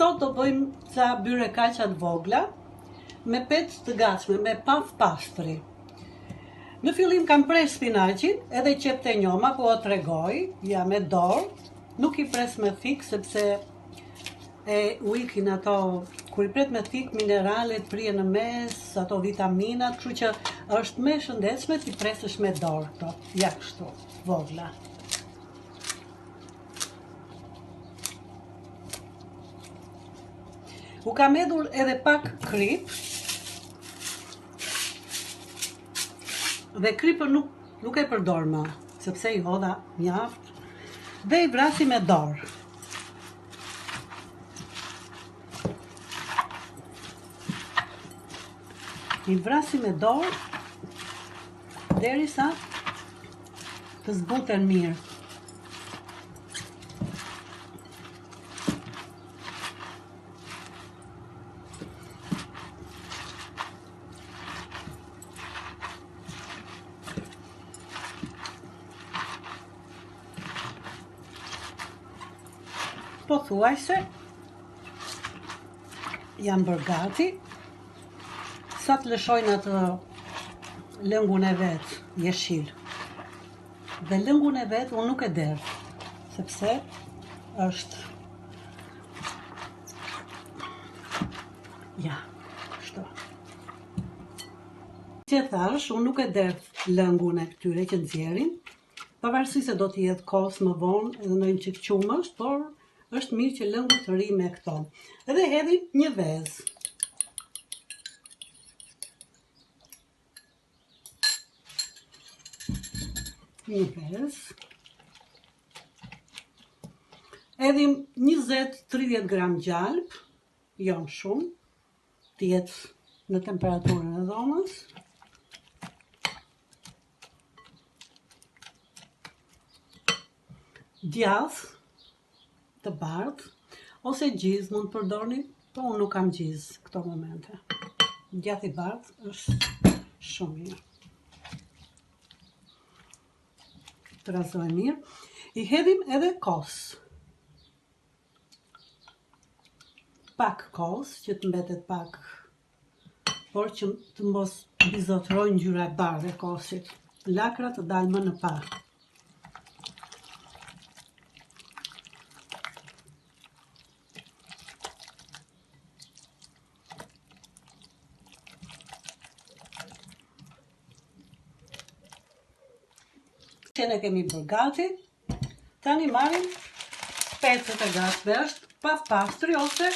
Sot do bëjmë ca byre kaqe të vogla me pec të gatshme, me paf pastri. Në fillim kam pres spinaqin, edhe qep të njoma, po o tregoj, ja me dorë, nuk i pres me thik, sepse u ikin ato, kur i pret me thik, mineralet prije në mes, ato vitaminat, kështu që është më e shëndetshme ti presësh me dorë këto, ja kështu, vogla. U kam hedhur edhe pak krip, dhe kripën nuk e përdor më, sepse i hodha mjaft, dhe i vrasi me dorë. I vrasi me dorë derisa të zbuten mirë. Po thuaj se jam bërë gati. Sa të lëshojnë atë lëngun e vetë, jeshil. Dhe lëngun e vetë unë nuk e derë, sepse është... Ja, shto. Që thash, unë nuk e derë lëngun e këtyre që nxjerrin, pavarësisht se do t'i jetë kos më vonë edhe në një qik qumësht, por është mirë që lëngu të ri me këto. Edhe hedhim një vezë. Një vezë. Edhim 20-30 gram gjalp, jo më shumë, të jetë në temperaturën e dhomës. Djath të bardhë, ose gjizë mund të përdorni, po unë nuk kam gjizë këto momente. Djath i bardhë është shumë mirë. Të razoj mirë. I hedhim edhe kos. Pak kos, që të mbetet pak, por që të mos bizotrojnë ngjyra e bardhë e kosit. Lakra të dalë më në pa. Që ne kemi bërë gati, tani marrim pecët e gatshme, është paf pastri ose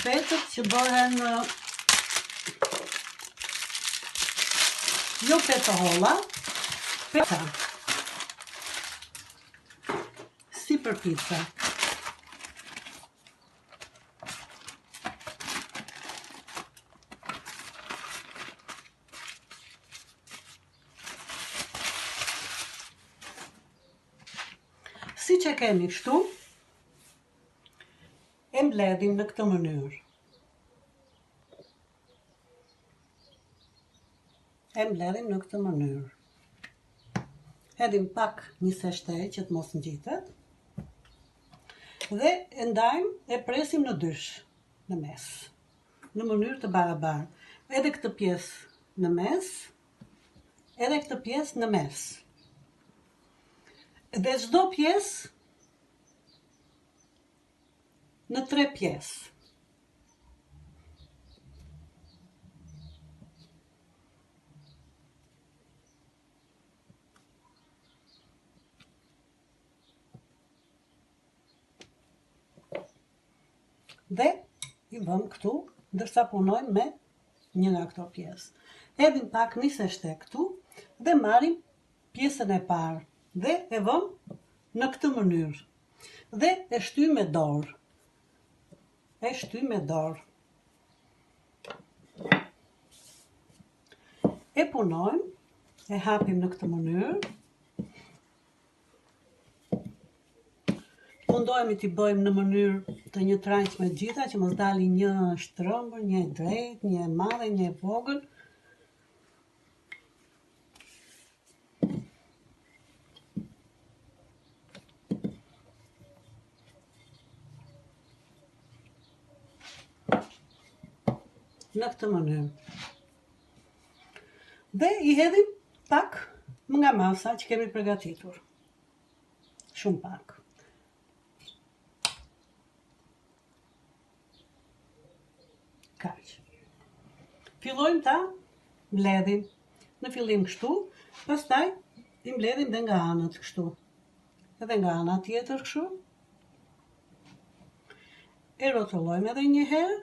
pecët që bëhen jo pecë holla, pizza. Si për pizza. Si që kemi kështu, e mbledhim në këtë mënyrë. Hedhim pak një seshtej që të mos ngjitet. Dhe e ndajmë e presim në dysh, në mes. Në mënyrë të barabartë. Edhe këtë pjesë në mes, edhe këtë pjesë në mes. Dhe çdo pjesë në 3 pjesë. Dhe i vëmë këtu, ndërsa punojmë me një nga këto pjesë. Hedhim pak një seshte këtu dhe marrim pjesën e parë. Dhe e vëmë në këtë mënyrë. Dhe e shtyjmë me dorë. E punojmë, e hapim në këtë mënyrë. Mundohemi t'i bëjmë në mënyrë të njëtrajtshme të gjitha, që mos dali një shtrëmbër, një e drejtë, një e madhe, një e vogël. në këtë mënyrë. Dhe i hedhim pak nga masa që kemi përgatitur. Shumë pak. Kaq. Fillojmë ta mbledhim. Në fillim kështu, pastaj i mbledhim dhe nga anët kështu. Edhe nga ana tjetër kështu. E rrotullojmë edhe një herë.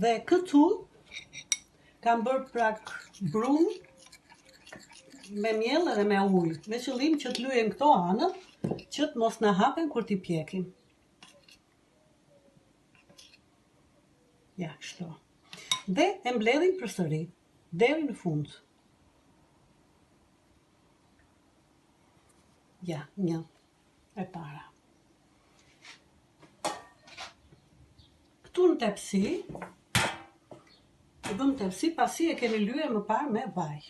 Dhe këtu kam bërë prak brum me miell edhe me ujë, me qëllim që të lyen këto anët, që të mos na hapen kur t'i pjekim. Ja, kështu. Dhe e mbledhim përsëri deri në fund. Ja, një e para. Këtu në tepsi, e bëm tepsi pasi e kemi lyer më parë me vaj.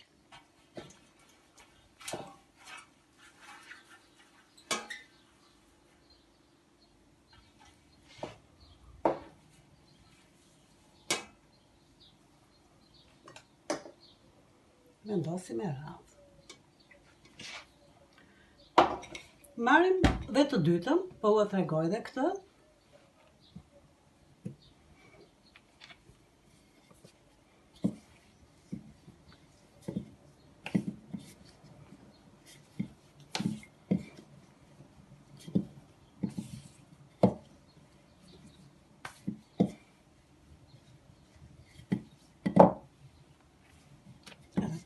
Vendosim e radhë. Marrim dhe të dytën, po u tregoj dhe këtë.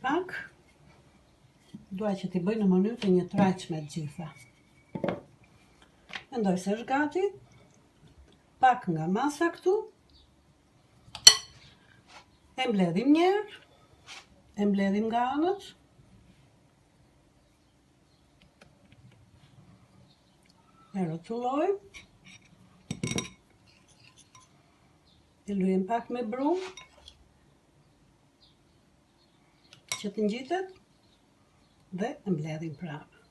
Pak, dua që t'i bëj në mënyrë të një traqme të gjitha. Mendoj se është gati. Pak nga masa këtu. E mbledhim një herë. E mbledhim nga anët. E rrotullojmë. E lyejm pak me brum, që të ngjitet, dhe e mbledhim prapë.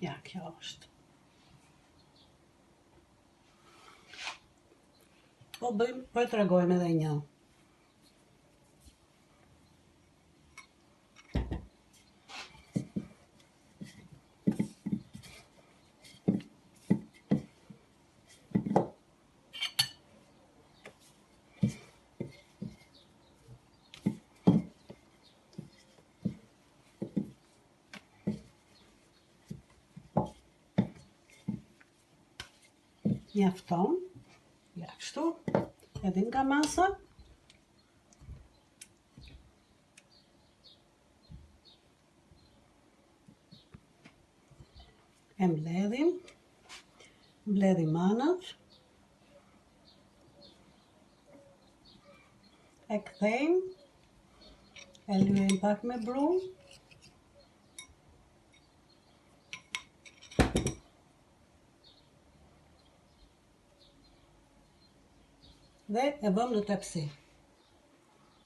Ja, kjo është. Po e tregojmë edhe një. Mjafton. Ja, kështu. Edhe nga masa. E mbledhim. Mbledhim anët. E kthejmë. E lyejmë pak me brum. Dhe e vëm në tepsi.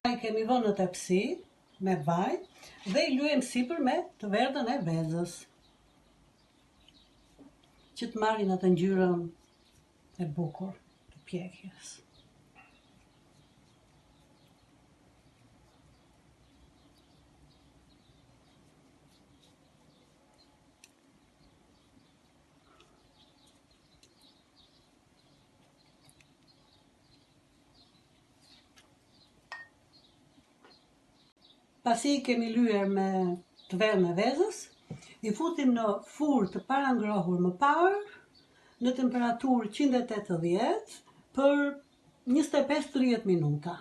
I kemi vënë në tepsi me vaj dhe i lyejmë sipër me të verdhën e vezës, që të marrin atë ngjyrën e bukur të pjekjes. Pasi i kemi lyer me të verdhën e vezës, i futim në furrë të parangrohur më parë, në temperaturë 180 për 25-30 minuta.